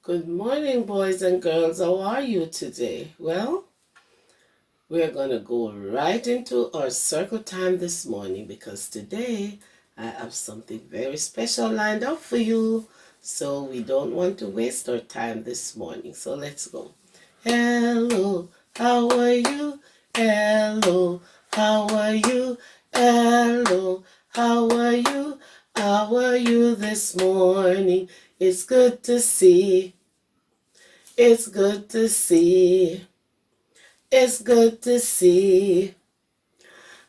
Good morning, boys and girls. How are you today? Well, we're going to go right into our circle time this morning because today I have something very special lined up for you. So we don't want to waste our time this morning. So let's go. Hello, how are you? Hello, how are you? Hello, how are you? How are you this morning? It's good to see. It's good to see. It's good to see.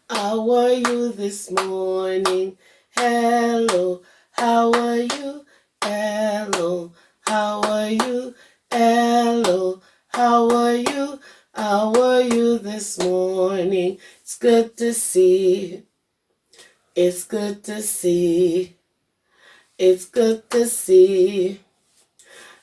How are you this morning? Hello, how are you? Hello, how are you? Hello, how are you? How are you this morning? It's good to see. It's good to see. It's good to see.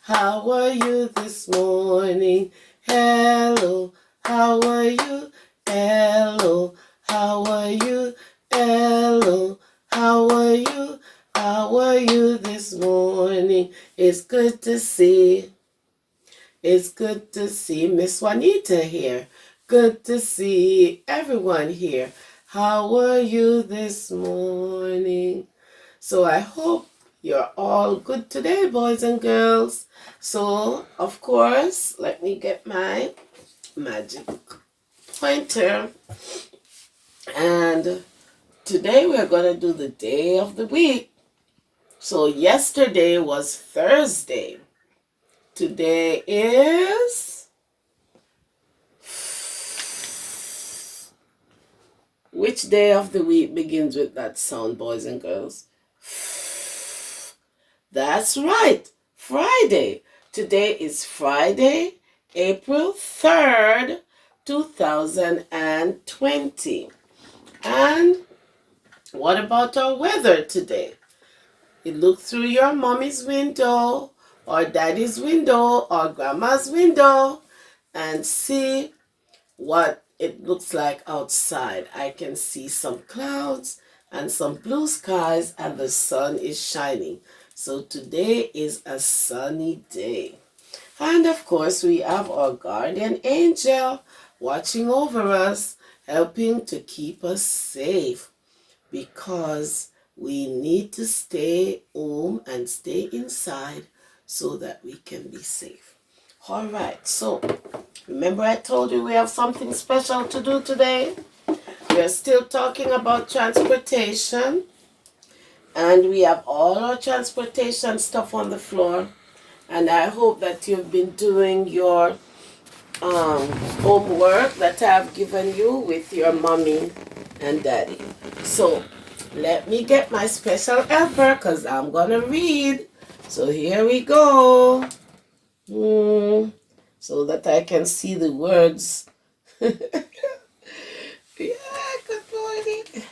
How are you this morning? Hello, how are you? Hello, how are you? Hello, how are you? How are you this morning? It's good to see. It's good to see Miss Wanita here. Good to see everyone here. How are you this morning? So I hope you're all good today, boys and girls. So, of course, let me get my magic pointer. And today we're going to do the day of the week. So, yesterday was Thursday. Today is... Which day of the week begins with that sound, boys and girls? That's right, Friday. Today is Friday, April 3rd, 2020. And what about our weather today? You look through your mommy's window or daddy's window or grandma's window and see what it looks like outside. I can see some clouds and some blue skies and the sun is shining. So today is a sunny day. And of course we have our guardian angel watching over us, helping to keep us safe because we need to stay home and stay inside so that we can be safe. All right, so remember I told you we have something special to do today? We're still talking about transportation. And we have all our transportation stuff on the floor. And I hope that you've been doing your homework that I've given you with your mommy and daddy. So let me get my special helper because I'm going to read. So here we go. So that I can see the words. Yeah, good morning.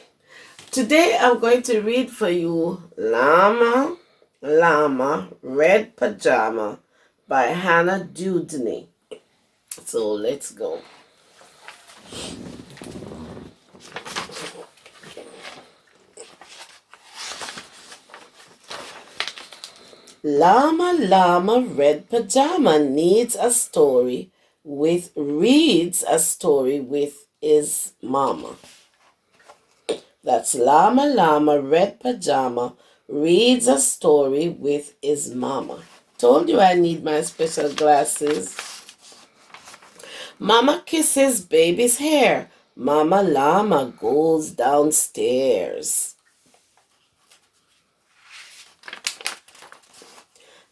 Today I'm going to read for you Llama, Llama, Red Pajama by Hannah Dewdney. So let's go. Llama, Llama, Red Pajama reads a story with his mama. That's Llama, Llama, Red Pajama reads a story with his mama. Told you I need my special glasses. Mama kisses baby's hair. Mama Llama goes downstairs.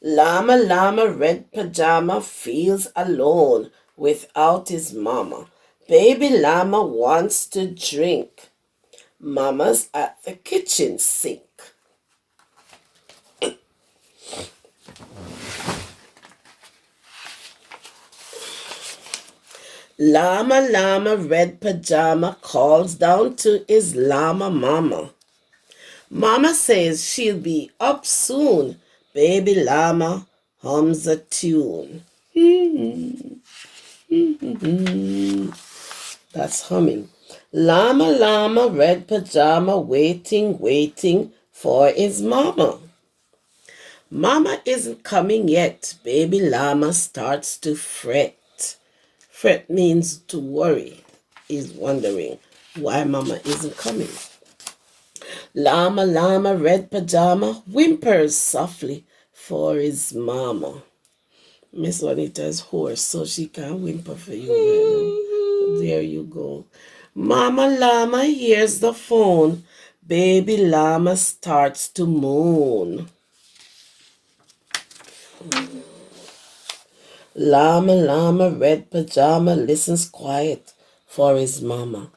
Llama, Llama, Red Pajama feels alone without his mama. Baby Llama wants to drink. Mama's at the kitchen sink. Llama, Llama, Red Pajama calls down to his llama mama. Mama says she'll be up soon. Baby Llama hums a tune. That's humming. Llama, Llama, Red Pajama waiting for his mama. Mama isn't coming yet. Baby llama starts to fret. Fret means to worry. He's wondering why Mama isn't coming. Llama, llama, red pajama, whimpers softly for his mama. Miss Wanita's hoarse, so she can't whimper for you, Brandon. There you go. Mama llama hears the phone. Baby llama starts to moan. Llama, llama, red pajama listens quiet for his mama.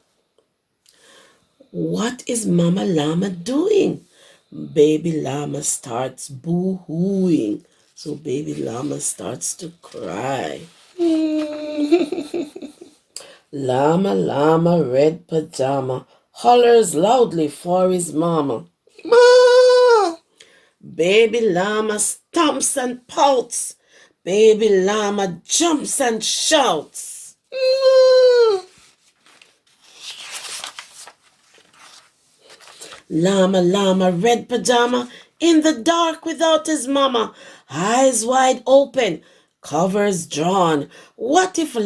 What is Mama llama doing? Baby llama starts boo-hooing. So baby llama starts to cry. Llama, llama, red pajama hollers loudly for his mama. Ma! Baby llama stomps and pouts. Baby llama jumps and shouts. Llama, llama, red pajama, in the dark without his mama, eyes wide open, covers drawn. What if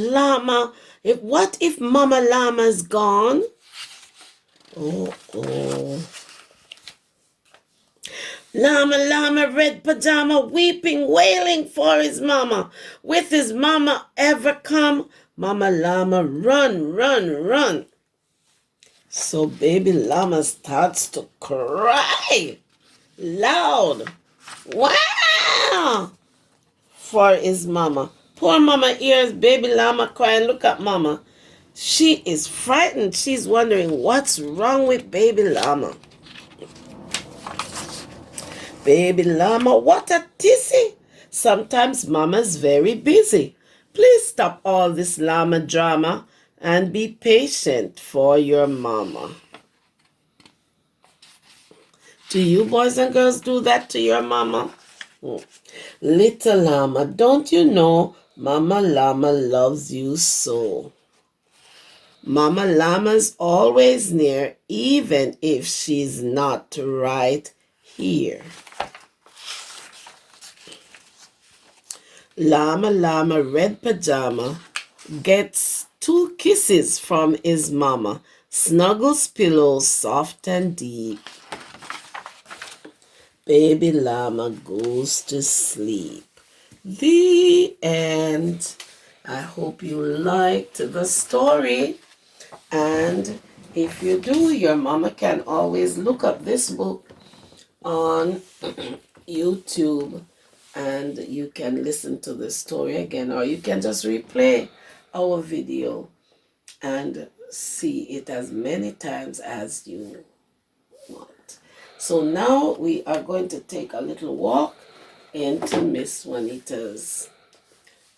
Mama llama's gone? Oh. Llama, llama, red pajama, weeping, wailing for his mama. With his mama ever come? Mama llama, run, run, run. So baby llama starts to cry loud. Wow! For his mama. Poor mama hears baby llama crying. Look at mama. She is frightened. She's wondering what's wrong with baby llama. Baby llama, what a tissy. Sometimes mama's very busy. Please stop all this llama drama and be patient for your mama. Do you boys and girls do that to your mama? Little llama, don't you know Mama llama loves you so? Mama llama's always near, even if she's not right here. Llama, llama, red pajama gets 2 kisses from his mama, snuggles pillows soft and deep. Baby llama goes to sleep. The end. I hope you liked the story. And if you do, your mama can always look up this book on YouTube and you can listen to the story again, or you can just replay our video and see it as many times as you want. So now we are going to take a little walk into Miss Wanita's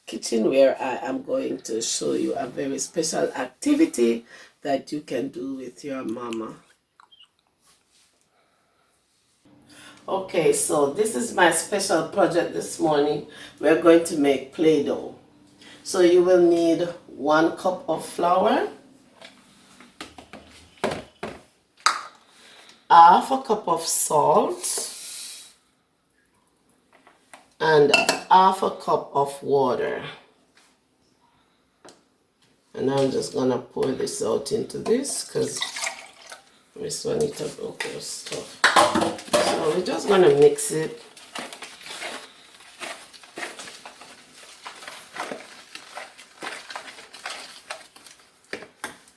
kitchen, where I am going to show you a very special activity that you can do with your mama. Okay, so this is my special project this morning. We're going to make Play-Doh. So you will need 1 cup of flour, half a cup of salt, and half a cup of water. And I'm just gonna pour this out into this because Miss Wanita broke her stuff. So we're just gonna mix it.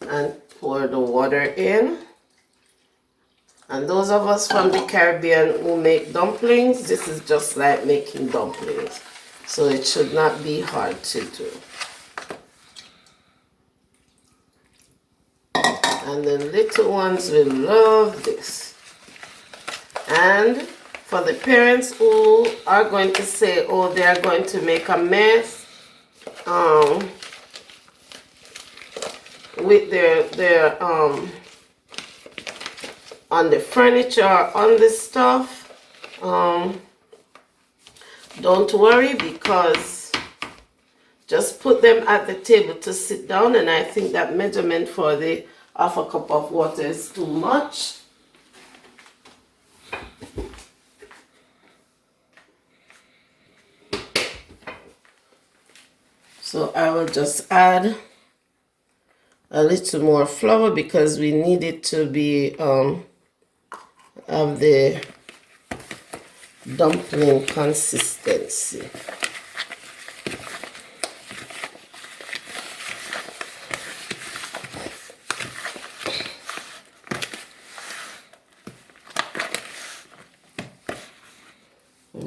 And pour the water in. And those of us from the Caribbean who make dumplings, this is just like making dumplings. So it should not be hard to do. And the little ones will love this. And for the parents who are going to say, oh, they are going to make a mess with their on the furniture, on the stuff, don't worry, because just put them at the table to sit down. And I think that measurement for the half a cup of water is too much. So I will just add a little more flour because we need it to be of the dumpling consistency.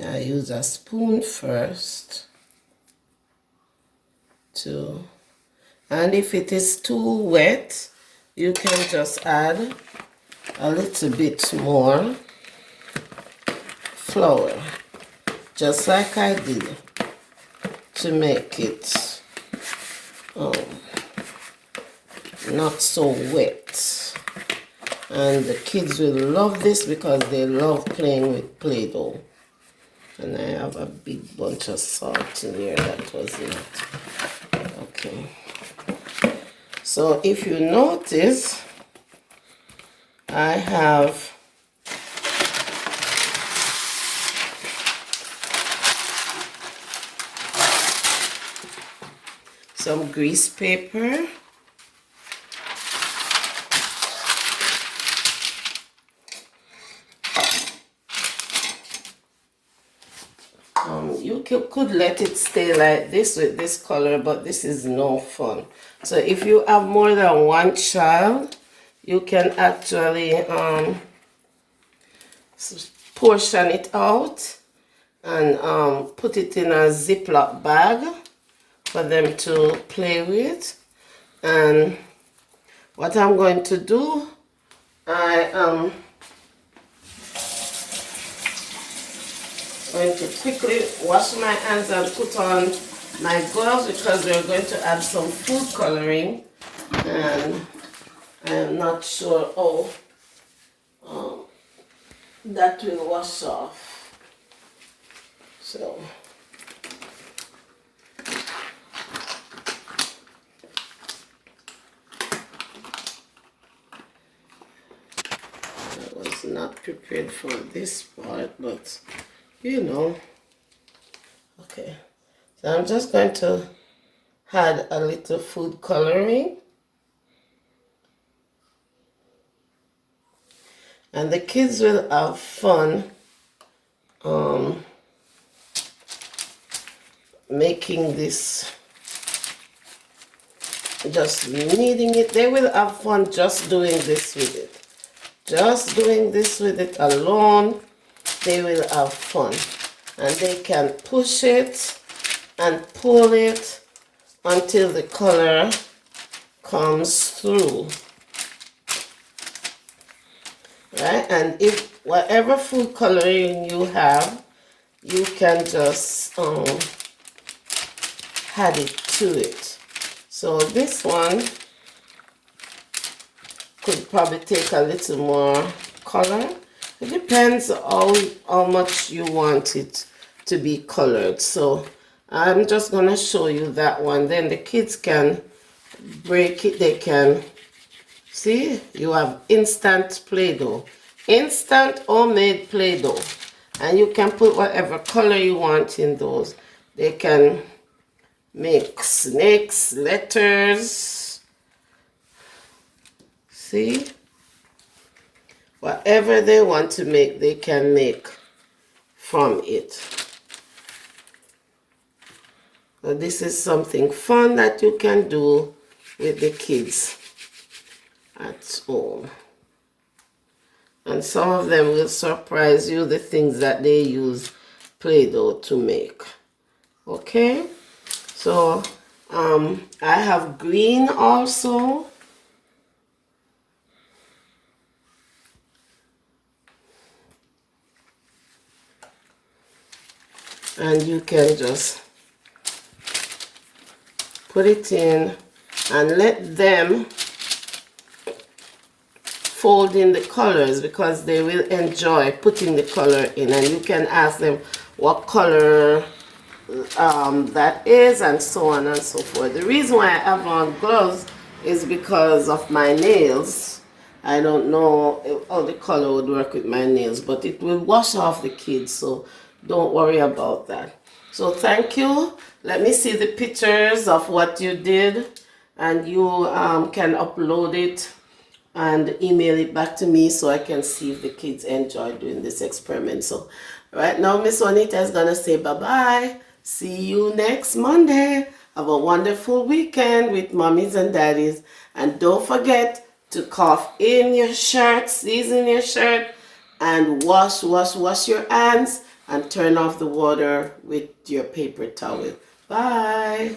I use a spoon first and if it is too wet, you can just add a little bit more flour, just like I did, to make it not so wet. And the kids will love this because they love playing with Play-Doh. And I have a big bunch of salt in here that was in it. Okay. So if you notice, I have some grease paper. You could let it stay like this with this color, but this is no fun. So if you have more than one child, you can actually portion it out and put it in a Ziploc bag for them to play with. And what I'm going to do, I am going to quickly wash my hands and put on my gloves because we're going to add some food coloring, and I am not sure how that will wash off. So I was not prepared for this part, but you know. Okay, so I'm just going to add a little food coloring, and the kids will have fun making this, just kneading it. They will have fun just doing this with it. Just doing this with it alone, they will have fun. And they can push it and pull it until the color comes through. Right? And if whatever food coloring you have, you can just add it to it. So this one could probably take a little more color. It depends how much you want it to be colored. So I'm just going to show you that one. Then the kids can break it. They can, see, you have instant Play-Doh. Instant homemade Play-Doh. And you can put whatever color you want in those. They can make snakes, letters. See? Whatever they want to make, they can make from it. So this is something fun that you can do with the kids at home. And some of them will surprise you, the things that they use Play-Doh to make. Okay? So, I have green also. And you can just put it in and let them fold in the colors because they will enjoy putting the color in. And you can ask them what color that is, and so on and so forth. The reason why I have on gloves is because of my nails. I don't know how the color would work with my nails, but it will wash off the kids, so don't worry about that. So thank you. Let me see the pictures of what you did, and you can upload it and email it back to me so I can see if the kids enjoy doing this experiment. So right now, Miss Wanita is gonna say bye-bye. See you next Monday. Have a wonderful weekend with mommies and daddies. And don't forget to cough in your shirt, season your shirt, and wash your hands and turn off the water with your paper towel. Bye.